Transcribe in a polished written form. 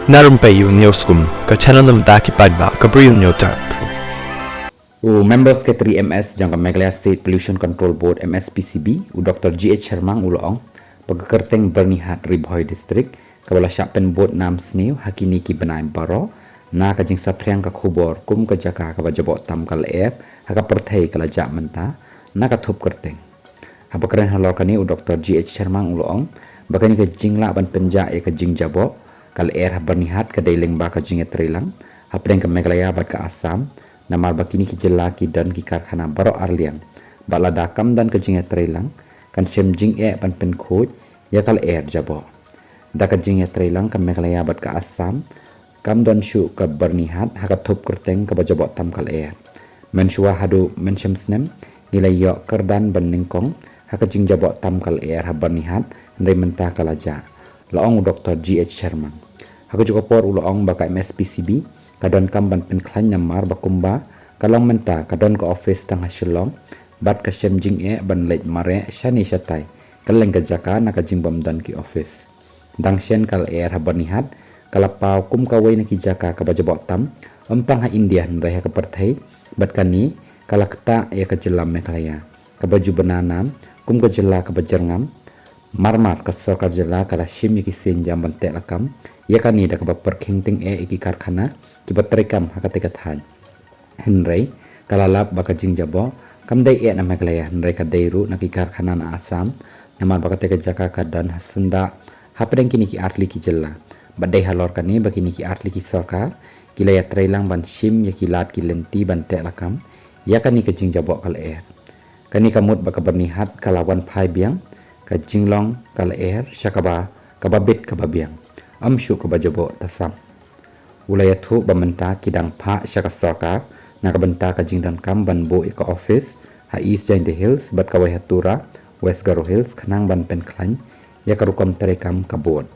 Narum payu neoskum ka channel nam daki padba ka briu neotar. Members ke 3MS jangka Meghalaya State Pollution Control Board MSPCB Dr. G.H. Sharmang uloong pagkerteng Bernihat Ribhoy District kabala syapen board nam snew hakini ki benai baro na kajing sapriang ka khubor kum ka jaka ka bajabo tam kal air haka perthai kala jak menta na ka thup kerteng habakren halor kani Dr. G.H. Sharmang uloong bakani ka jingla ban penja e ka jing jabo kal air Bernihat ka dailing ba ka jing etrilang hapreng ka Meghalaya bat ka Assam namar bakini ki jela ki dan ki karkhana baro arlian bala dakam dan ke jinge trailang kan shem jing e pan pen khoj ya kal air jabo daka jinge trailang ka Meghalaya bat ka Assam kam dan shu ka Bernihat haka thop kerteng ka bajabo tam kal air men shwa hadu men shem snem nilai yo kerdan ban ningkong haka jing jabo tam kal air ha Bernihat ndai menta kalaja laong Dr. G.H. Sharmang haka juga por uloong baka MSPCB kadon kamban pen klan nyamar bakumba kalong menta kadon ka office tang hasilong bat ka jing e ban leit mare shani shatai kaleng ka jaka na ka jingbam dan ki office dang shen kal air ha Bernihat kalapau kum ka wei na ki jaka ka bajabo tam empang ha India nrai ka perthai bat kani kalakta ya ka jelam Meghalaya ka baju benanam kum ka jela ka bajarngam marmar ka sarkar jela kala shim ki senjam ban te lakam ya kani da ka perkhing ting e iki karkhana ki batrekam hakate kathan henrei kalalap baka jing jabo kamdai e na Meghalaya henrei ka deiru na ki karkhana na Assam namar baka te jaka ka dan hasenda hapreng kini ki artli ki jella badai halor kani bakini ki artli ki sarkar kilaya trailang ban shim ya ki lat ki lenti ban te lakam ya kani ka jing jabo kal air kani kamut baka Bernihat kalawan phai biang ka jinglong kal air syakaba kababit kababiang amshu kabajabo tasam ulaya thu bamenta kidang pha syaka sarkar na kabenta ka jingdan kam ban bo ka office ha East Jain Hills bat ka Waihatura West Garo Hills khanang ban pen khlan ya karukam tarekam ka board